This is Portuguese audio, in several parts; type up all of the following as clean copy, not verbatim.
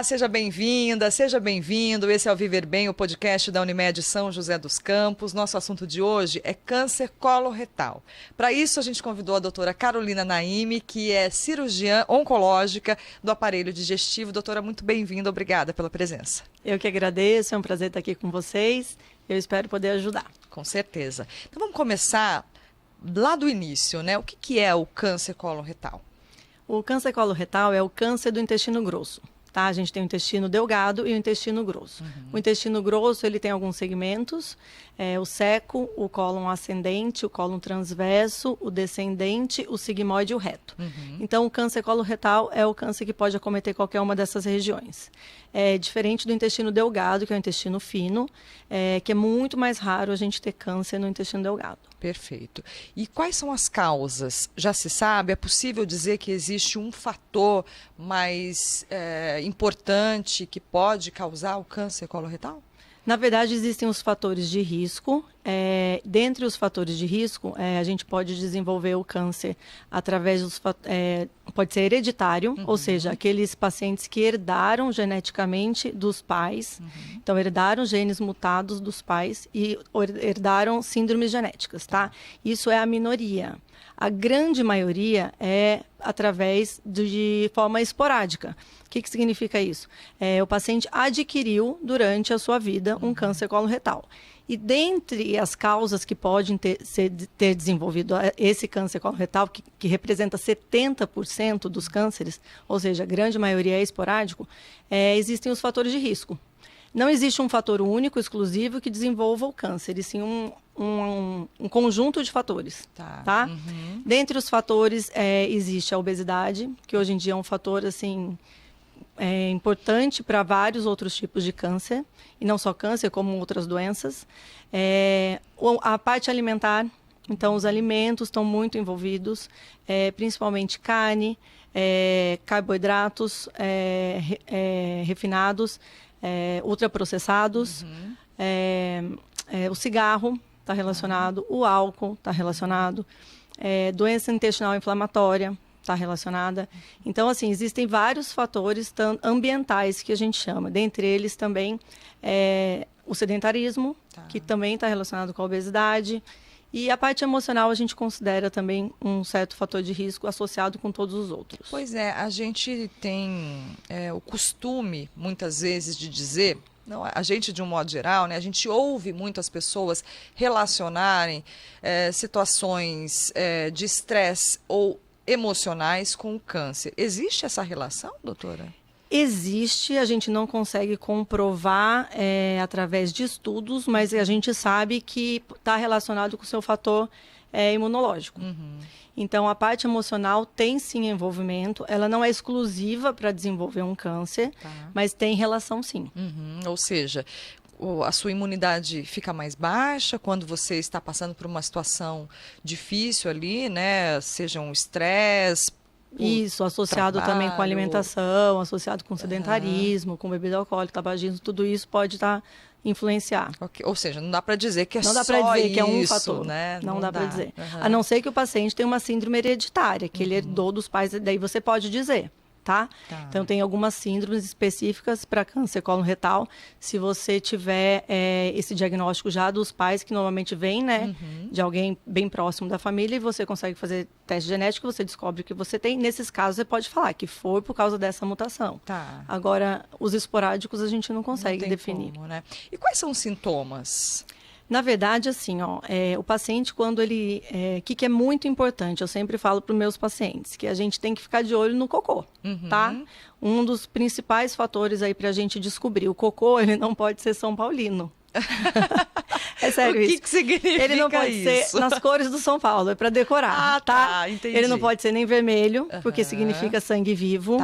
Olá, seja bem-vinda, seja bem-vindo. Esse é o Viver Bem, o podcast da Unimed São José dos Campos. Nosso assunto de hoje é câncer coloretal. Para isso, a gente convidou a doutora Carolina Naime, que é cirurgiã oncológica do aparelho digestivo. Doutora, muito bem-vinda, obrigada pela presença. Eu que agradeço, é um prazer estar aqui com vocês. Eu espero poder ajudar. Com certeza. Então vamos começar lá do início, né? O que é o câncer coloretal? O câncer coloretal é o câncer do intestino grosso. Tá? A gente tem o intestino delgado e o intestino grosso. O intestino grosso ele tem alguns segmentos, o seco, o cólon ascendente, o cólon transverso, o descendente, o sigmoide e o reto. Então, o câncer coloretal é o câncer que pode acometer qualquer uma dessas regiões. É diferente do intestino delgado, que é o intestino fino, que é muito mais raro a gente ter câncer no intestino delgado. Perfeito. E quais são as causas? Já se sabe? É possível dizer que existe um fator mais importante que pode causar o câncer coloretal? Na verdade, existem os fatores de risco. Dentre os fatores de risco, a gente pode desenvolver o câncer através dos pode ser hereditário, ou seja, aqueles pacientes que herdaram geneticamente dos pais. Então, herdaram genes mutados dos pais e herdaram síndromes genéticas, tá? Isso é a minoria. A grande maioria é através de forma esporádica. O que significa isso? O paciente adquiriu durante a sua vida um câncer coloretal. E dentre as causas que podem ter desenvolvido esse câncer coloretal, que representa 70% dos cânceres, ou seja, a grande maioria é esporádico, existem os fatores de risco. Não existe um fator único, exclusivo, que desenvolva o câncer, e sim um conjunto de fatores. Tá? Dentre os fatores, existe a obesidade, que hoje em dia é um fator assim, importante para vários outros tipos de câncer, e não só câncer, como outras doenças. A parte alimentar, então os alimentos estão muito envolvidos, principalmente carne, carboidratos refinados, ultraprocessados, o cigarro está relacionado, o álcool está relacionado, doença intestinal inflamatória está relacionada. Então, assim, existem vários fatores ambientais que a gente chama. Dentre eles também o sedentarismo, que também está relacionado com a obesidade. E a parte emocional a gente considera também um certo fator de risco associado com todos os outros. Pois é, a gente tem o costume, muitas vezes, de dizer, não, a gente de um modo geral, né, a gente ouve muitas pessoas relacionarem situações de estresse ou emocionais com o câncer. Existe essa relação, doutora? Existe, a gente não consegue comprovar através de estudos, mas a gente sabe que está relacionado com o seu fator imunológico. Então, a parte emocional tem sim envolvimento, ela não é exclusiva para desenvolver um câncer, mas tem relação sim. Ou seja, a sua imunidade fica mais baixa quando você está passando por uma situação difícil ali, né? Seja um estresse. Isso, associado também com alimentação, associado com sedentarismo, com bebida alcoólica, tabagismo, tudo isso pode influenciar. Okay. Ou seja, não dá para dizer que não dá para dizer que é um fator, né? Não dá para dizer. A não ser que o paciente tenha uma síndrome hereditária, que ele herdou dos pais, daí você pode dizer. Tá? Então, tem algumas síndromes específicas para câncer coloretal. Se você tiver esse diagnóstico já dos pais, que normalmente vem, né, de alguém bem próximo da família, e você consegue fazer teste genético, você descobre que você tem. Nesses casos, você pode falar que foi por causa dessa mutação. Agora, os esporádicos a gente não consegue definir. Como, né? E quais são os sintomas? Na verdade, assim, o paciente, quando ele... que é muito importante, eu sempre falo para os meus pacientes, que a gente tem que ficar de olho no cocô, tá? Um dos principais fatores aí para a gente descobrir. O cocô, ele não pode ser São Paulino. É sério isso. O que significa ele não pode isso? ser nas cores do São Paulo, é para decorar, tá? Entendi. Ele não pode ser nem vermelho, porque significa sangue vivo.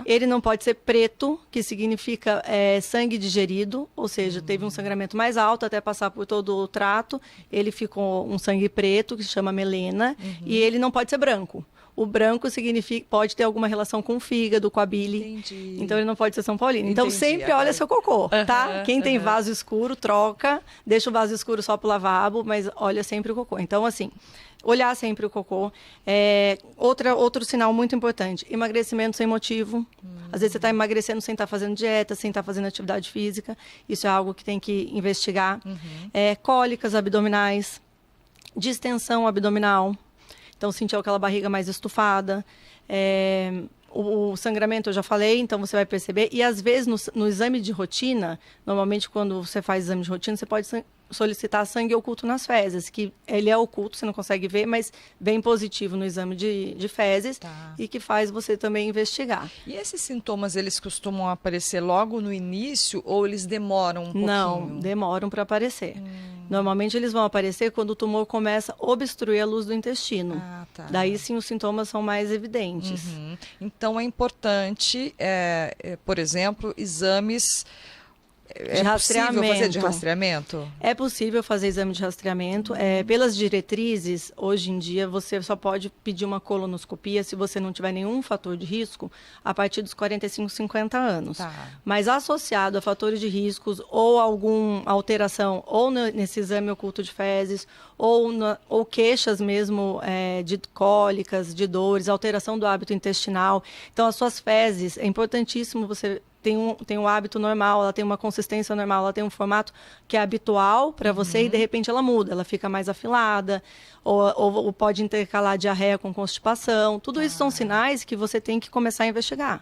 Ele não pode ser preto, que significa sangue digerido, ou seja, teve um sangramento mais alto até passar por todo o trato, ele ficou um sangue preto, que se chama melena, e ele não pode ser branco. O branco pode ter alguma relação com o fígado, com a bile. Entendi. Então, ele não pode ser São Paulino. Então, Entendi, sempre agora. olha seu cocô, tá? Quem tem vaso escuro, troca. Deixa o vaso escuro só pro lavabo, mas olha sempre o cocô. Então, assim, olhar sempre o cocô. Outro sinal muito importante, emagrecimento sem motivo. Às vezes você está emagrecendo sem estar fazendo dieta, sem estar fazendo atividade física. Isso é algo que tem que investigar. Cólicas abdominais, distensão abdominal. Então, sentir aquela barriga mais estufada. O sangramento eu já falei, então você vai perceber. E às vezes no exame de rotina, normalmente quando você faz exame de rotina, você pode solicitar sangue oculto nas fezes, que ele é oculto, você não consegue ver, mas vem positivo no exame de fezes, e que faz você também investigar. E esses sintomas, eles costumam aparecer logo no início ou eles demoram um pouquinho? Não, demoram para aparecer. Normalmente eles vão aparecer quando o tumor começa a obstruir a luz do intestino. Daí sim os sintomas são mais evidentes. Então é importante, por exemplo, exames... de rastreamento. Possível fazer de rastreamento? É possível fazer exame de rastreamento. Pelas diretrizes, hoje em dia, você só pode pedir uma colonoscopia se você não tiver nenhum fator de risco a partir dos 45, 50 anos. Mas associado a fatores de riscos ou alguma alteração ou nesse exame oculto de fezes ou queixas mesmo de cólicas, de dores, alteração do hábito intestinal. Então, as suas fezes, é importantíssimo você... Tem um hábito normal, ela tem uma consistência normal, ela tem um formato que é habitual para você e de repente ela muda, ela fica mais afilada, ou pode intercalar diarreia com constipação. Tudo isso são sinais que você tem que começar a investigar.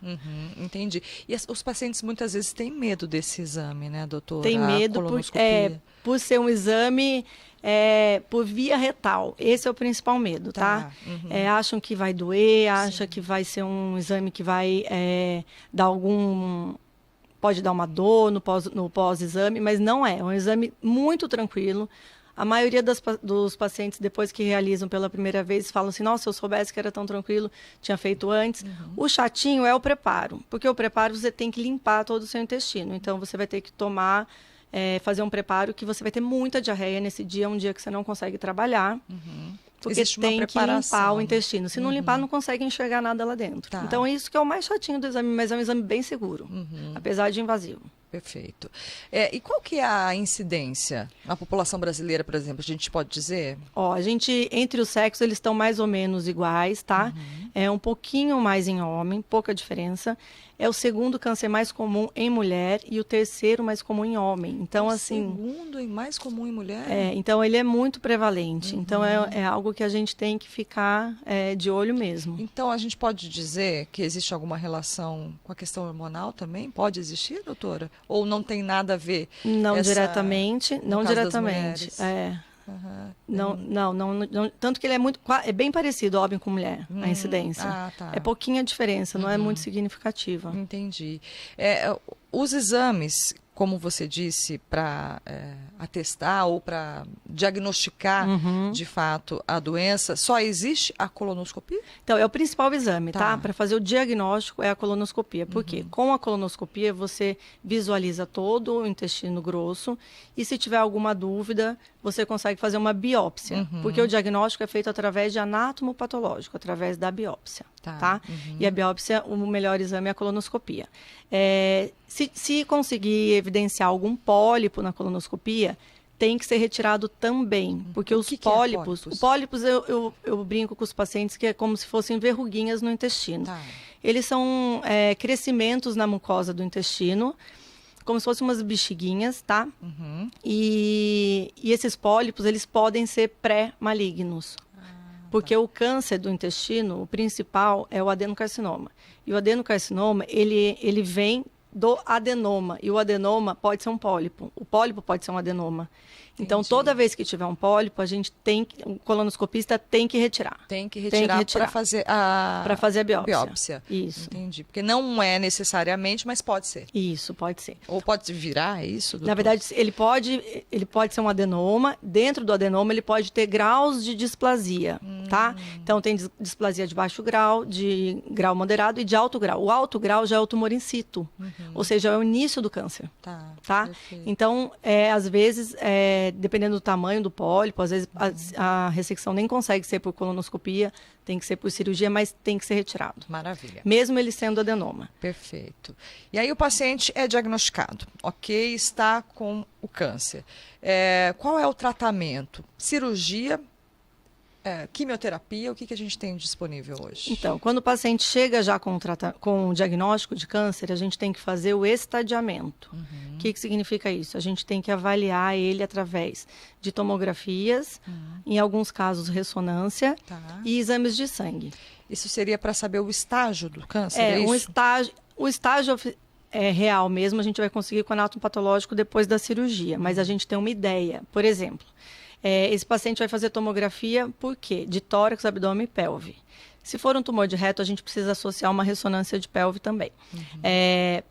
Entendi. E os pacientes muitas vezes têm medo desse exame, né, doutora? Tem medo por ser um exame... por via retal. Esse é o principal medo, tá? Acham que vai doer, acham que vai ser um exame que vai dar pode dar uma dor no pós-exame, mas não é. É um exame muito tranquilo. A maioria dos pacientes, depois que realizam pela primeira vez, falam assim, nossa, se eu soubesse que era tão tranquilo, tinha feito antes. O chatinho é o preparo, porque o preparo você tem que limpar todo o seu intestino. Então, você vai ter que fazer um preparo que você vai ter muita diarreia nesse dia, um dia que você não consegue trabalhar, porque tem que limpar o intestino. Se não limpar, não consegue enxergar nada lá dentro. Então, isso que é o mais chatinho do exame, mas é um exame bem seguro, apesar de invasivo. Perfeito. E qual que é a incidência na população brasileira, por exemplo? A gente pode dizer? Entre os sexos, eles estão mais ou menos iguais, tá? É um pouquinho mais em homem, pouca diferença. É o segundo câncer mais comum em mulher e o terceiro mais comum em homem. Então, assim... segundo e mais comum em mulher? Então, ele é muito prevalente. Então, é algo que a gente tem que ficar de olho mesmo. Então, a gente pode dizer que existe alguma relação com a questão hormonal também? Pode existir, doutora? Ou não tem nada a ver? Não diretamente, não diretamente. Não, tanto que ele é bem parecido, homem com mulher, a incidência. É pouquinha diferença, não é muito significativa. Entendi. Os exames, como você disse, para atestar ou para diagnosticar de fato a doença, só existe a colonoscopia? Então, é o principal exame, tá? Para fazer o diagnóstico é a colonoscopia. Por quê? Com a colonoscopia você visualiza todo o intestino grosso e se tiver alguma dúvida, você consegue fazer uma biópsia. Porque o diagnóstico é feito através de anátomo patológico, através da biópsia. Tá? E a biópsia, o melhor exame é a colonoscopia. Se conseguir evidenciar algum pólipo na colonoscopia, tem que ser retirado também, porque os pólipos... Os pólipos, eu brinco com os pacientes que é como se fossem verruguinhas no intestino. Eles são crescimentos na mucosa do intestino, como se fossem umas bexiguinhas, tá? E esses pólipos, eles podem ser pré-malignos. Porque o câncer do intestino, o principal é o adenocarcinoma. E o adenocarcinoma, ele vem do adenoma. E o adenoma pode ser um pólipo. O pólipo pode ser um adenoma. Então, toda vez que tiver um pólipo, o colonoscopista tem que retirar. Tem que retirar para fazer a biópsia. Isso. Entendi. Porque não é necessariamente, mas pode ser. Isso, pode ser. Ou pode virar, é isso, doutor? Na verdade, ele pode ser um adenoma. Dentro do adenoma, ele pode ter graus de displasia, tá? Então, tem displasia de baixo grau, de grau moderado e de alto grau. O alto grau já é o tumor in situ. Ou seja, é o início do câncer. Tá? Então, às vezes, dependendo do tamanho do pólipo, às vezes a ressecção nem consegue ser por colonoscopia, tem que ser por cirurgia, mas tem que ser retirado. Maravilha. Mesmo ele sendo adenoma. Perfeito. E aí o paciente é diagnosticado, ok, está com o câncer. Qual é o tratamento? Cirurgia, quimioterapia, o que a gente tem disponível hoje? Então, quando o paciente chega já com o diagnóstico de câncer, a gente tem que fazer o estadiamento. O que significa isso? A gente tem que avaliar ele através de tomografias, em alguns casos ressonância e exames de sangue. Isso seria para saber o estágio do câncer, isso? O estágio real mesmo a gente vai conseguir com o anatomopatológico depois da cirurgia, mas a gente tem uma ideia. Por exemplo, esse paciente vai fazer tomografia por quê? De tórax, abdômen e pelve. Se for um tumor de reto, a gente precisa associar uma ressonância de pelve também.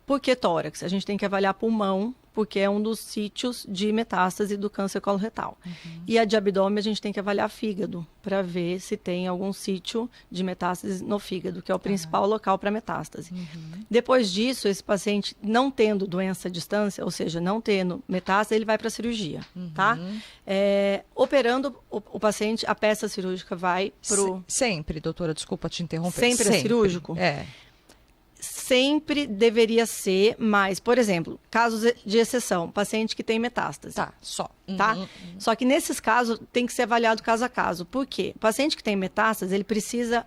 Por que tórax? A gente tem que avaliar pulmão, porque é um dos sítios de metástase do câncer coloretal. E a de abdômen, a gente tem que avaliar fígado, para ver se tem algum sítio de metástase no fígado, que é o principal local para metástase. Depois disso, esse paciente não tendo doença à distância, ou seja, não tendo metástase, ele vai para a cirurgia, tá? Operando o paciente, a peça cirúrgica vai para o... Sempre, doutora, desculpa te interromper. Sempre é cirúrgico? Sempre deveria ser, mas, por exemplo, casos de exceção, paciente que tem metástase. Só. Tá? Só que nesses casos tem que ser avaliado caso a caso. Por quê? O paciente que tem metástase, ele precisa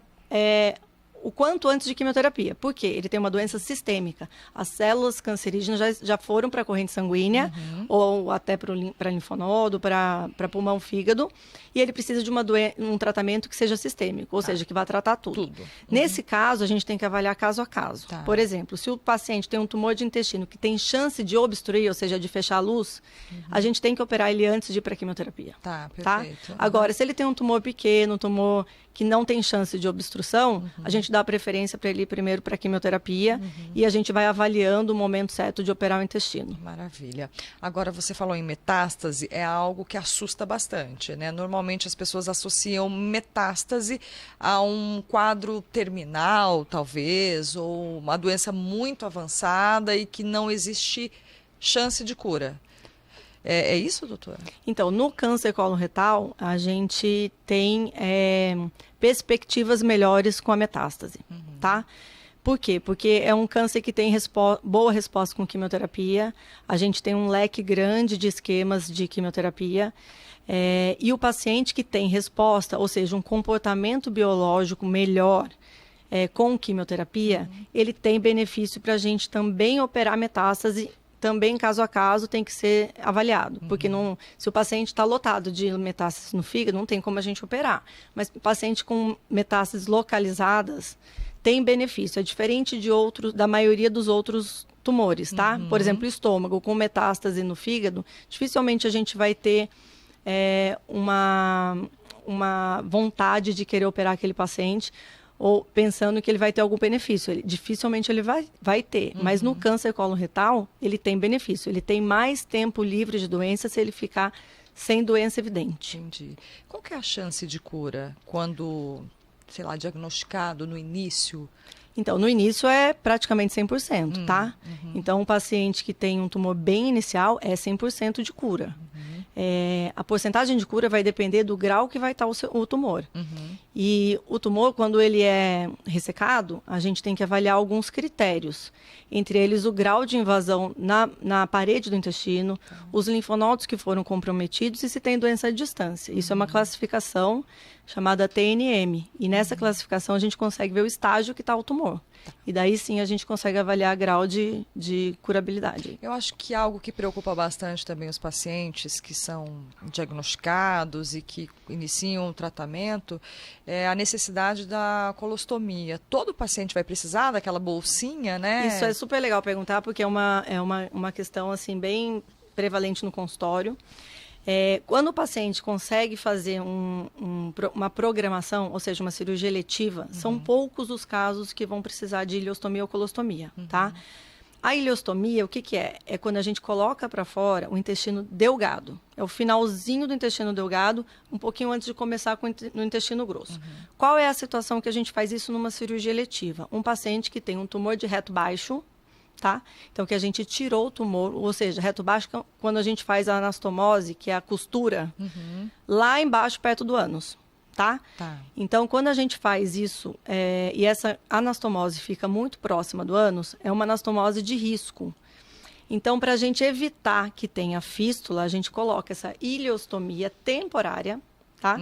o quanto antes de quimioterapia. Por quê? Ele tem uma doença sistêmica. As células cancerígenas já foram para a corrente sanguínea, ou até para linfonodo, para pulmão, fígado, e ele precisa de um tratamento que seja sistêmico, ou seja, que vá tratar tudo. Nesse caso, a gente tem que avaliar caso a caso. Por exemplo, se o paciente tem um tumor de intestino que tem chance de obstruir, ou seja, de fechar a luz, a gente tem que operar ele antes de ir para a quimioterapia. Perfeito. Agora, se ele tem um tumor pequeno, um tumor que não tem chance de obstrução, a gente dá preferência para ele ir primeiro para a quimioterapia e a gente vai avaliando o momento certo de operar o intestino. Maravilha. Agora, você falou em metástase, é algo que assusta bastante, né? Normalmente as pessoas associam metástase a um quadro terminal, talvez, ou uma doença muito avançada e que não existe chance de cura. É isso, doutora? Então, no câncer coloretal, a gente tem perspectivas melhores com a metástase, tá? Por quê? Porque é um câncer que tem boa resposta com quimioterapia, a gente tem um leque grande de esquemas de quimioterapia, e o paciente que tem resposta, ou seja, um comportamento biológico melhor com quimioterapia, ele tem benefício para a gente também operar metástase. Também, caso a caso, tem que ser avaliado. Porque se o paciente está lotado de metástases no fígado, não tem como a gente operar. Mas o paciente com metástases localizadas tem benefício. É diferente da maioria dos outros tumores, tá? Por exemplo, o estômago com metástase no fígado, dificilmente a gente vai ter uma vontade de querer operar aquele paciente, ou pensando que ele vai ter algum benefício. Dificilmente ele vai ter. Mas no câncer coloretal, ele tem benefício. Ele tem mais tempo livre de doença se ele ficar sem doença evidente. Entendi. Qual que é a chance de cura quando, sei lá, diagnosticado no início? Então, no início é praticamente 100%, tá? Então, um paciente que tem um tumor bem inicial é 100% de cura. A porcentagem de cura vai depender do grau que vai estar o tumor. E o tumor, quando ele é ressecado, a gente tem que avaliar alguns critérios. Entre eles, o grau de invasão na parede do intestino, os linfonodos que foram comprometidos e se tem doença à distância. Isso é uma classificação chamada TNM. E nessa classificação a gente consegue ver o estágio que está o tumor. E daí sim a gente consegue avaliar grau de curabilidade. Eu acho que algo que preocupa bastante também os pacientes que são diagnosticados e que iniciam o tratamento é a necessidade da colostomia. Todo paciente vai precisar daquela bolsinha, né? Isso é super legal perguntar, porque é uma questão assim, bem prevalente no consultório. Quando o paciente consegue fazer uma programação, ou seja, uma cirurgia eletiva, são poucos os casos que vão precisar de ileostomia ou colostomia, tá? A ileostomia, o que é? É quando a gente coloca para fora o intestino delgado. É o finalzinho do intestino delgado, um pouquinho antes de começar no intestino grosso. Qual é a situação que a gente faz isso numa cirurgia eletiva? Um paciente que tem um tumor de reto baixo, tá? Então, que a gente tirou o tumor, ou seja, reto baixo, quando a gente faz a anastomose, que é a costura, lá embaixo, perto do ânus, tá? Então, quando a gente faz isso, e essa anastomose fica muito próxima do ânus, é uma anastomose de risco. Então, para a gente evitar que tenha fístula, a gente coloca essa ileostomia temporária, tá?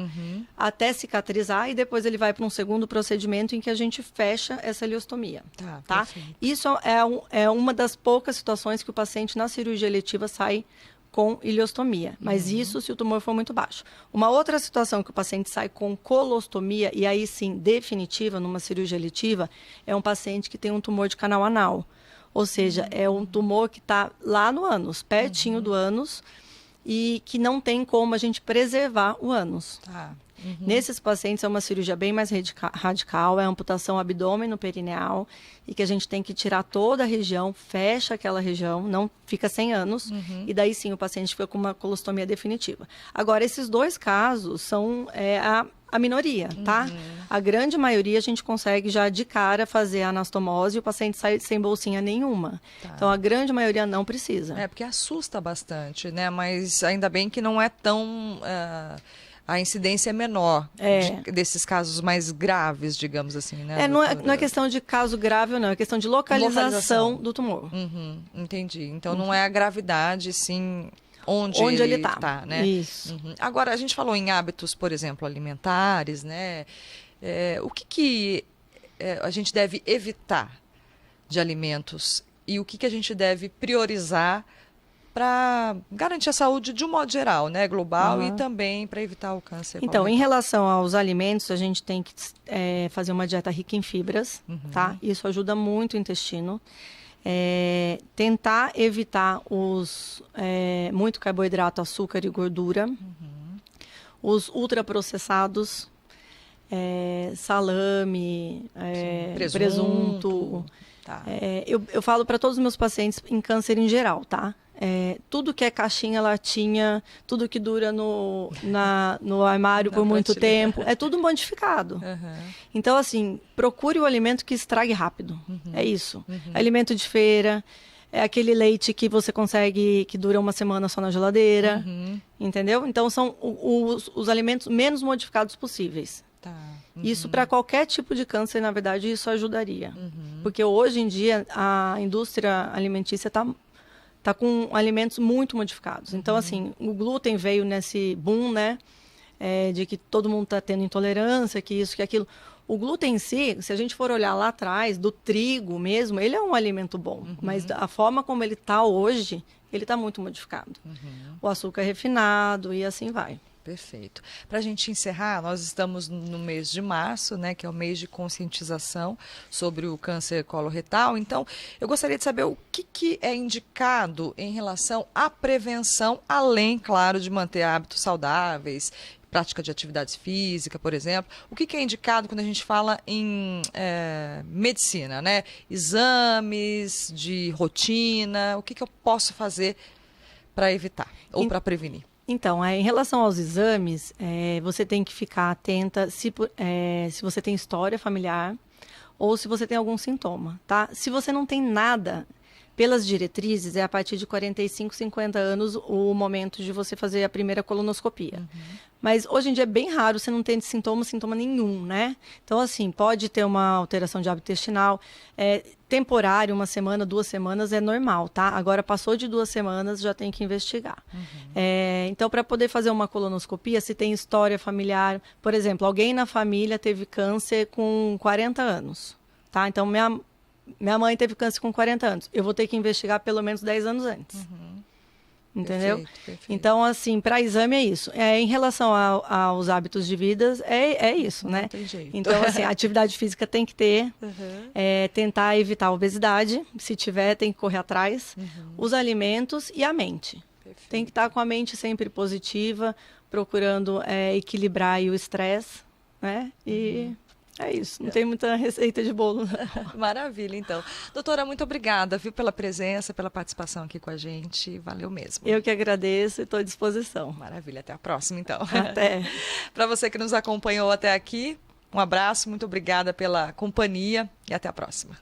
Até cicatrizar, e depois ele vai para um segundo procedimento em que a gente fecha essa ileostomia, tá? Isso é uma das poucas situações que o paciente na cirurgia eletiva sai com ileostomia, mas isso se o tumor for muito baixo. Uma outra situação que o paciente sai com colostomia, e aí sim, definitiva, numa cirurgia eletiva, é um paciente que tem um tumor de canal anal. Ou seja, é um tumor que está lá no ânus, pertinho do ânus, e que não tem como a gente preservar o ânus. Nesses pacientes é uma cirurgia bem mais radical, é a amputação abdômeno-perineal, e que a gente tem que tirar toda a região, fecha aquela região, não fica sem ânus, e daí sim o paciente fica com uma colostomia definitiva. Agora, esses dois casos são a minoria, tá? A grande maioria a gente consegue já de cara fazer a anastomose e o paciente sai sem bolsinha nenhuma. Então, a grande maioria não precisa. Porque assusta bastante, né? Mas ainda bem que não é tão... a incidência é menor desses casos mais graves, digamos assim, né? Não é questão de caso grave ou não, é questão de localização do tumor. Entendi. Então, não é a gravidade, sim... Onde ele está, né? Isso. Agora, a gente falou em hábitos, por exemplo, alimentares, né? O que a gente deve evitar de alimentos e o que a gente deve priorizar para garantir a saúde de um modo geral, né? Global e também para evitar o câncer. Então, em relação aos alimentos, a gente tem que fazer uma dieta rica em fibras, tá? Isso ajuda muito o intestino. Tentar evitar muito carboidrato, açúcar e gordura, os ultraprocessados, salame, presunto. Eu falo para todos os meus pacientes em câncer em geral, tá? Tudo que é caixinha, latinha, tudo que dura no armário por muito tempo, é tudo modificado. Então, assim, procure o alimento que estrague rápido. É isso. Alimento de feira, é aquele leite que você consegue, que dura uma semana só na geladeira. Entendeu? Então, são os alimentos menos modificados possíveis. Isso para qualquer tipo de câncer, na verdade, isso ajudaria. Porque hoje em dia, a indústria alimentícia está com alimentos muito modificados. Então, assim, o glúten veio nesse boom, né? De que todo mundo está tendo intolerância, que isso, que aquilo. O glúten em si, se a gente for olhar lá atrás, do trigo mesmo, ele é um alimento bom. Mas a forma como ele está hoje, ele está muito modificado. O açúcar refinado e assim vai. Perfeito. Para a gente encerrar, nós estamos no mês de março, né, que é o mês de conscientização sobre o câncer coloretal. Então, eu gostaria de saber o que é indicado em relação à prevenção, além, claro, de manter hábitos saudáveis, prática de atividades físicas, por exemplo. O que é indicado quando a gente fala em medicina, né? Exames de rotina, o que eu posso fazer para evitar ou para prevenir? Então, em relação aos exames, você tem que ficar atenta se você tem história familiar ou se você tem algum sintoma, tá? Se você não tem nada, pelas diretrizes, é a partir de 45, 50 anos o momento de você fazer a primeira colonoscopia. Mas hoje em dia é bem raro você não ter sintoma nenhum, né? Então, assim, pode ter uma alteração de hábito intestinal. Temporário, 1 semana, 2 semanas é normal, tá? Agora, passou de 2 semanas, já tem que investigar. Então, para poder fazer uma colonoscopia, se tem história familiar, por exemplo, alguém na família teve câncer com 40 anos, tá? Então, minha mãe teve câncer com 40 anos. Eu vou ter que investigar pelo menos 10 anos antes. Entendeu? Perfeito. Então, assim, para exame é isso. Em relação aos hábitos de vida, é isso, né? Não tem jeito. Então, assim, a atividade física tem que ter, tentar evitar a obesidade, se tiver, tem que correr atrás, os alimentos e a mente. Perfeito. Tem que estar com a mente sempre positiva, procurando equilibrar aí o estresse, né? E é isso, não tem muita receita de bolo. Maravilha, então. Doutora, muito obrigada, viu, pela presença, pela participação aqui com a gente. Valeu mesmo. Eu que agradeço e estou à disposição. Maravilha, até a próxima, então. Até. Para você que nos acompanhou até aqui, um abraço, muito obrigada pela companhia e até a próxima.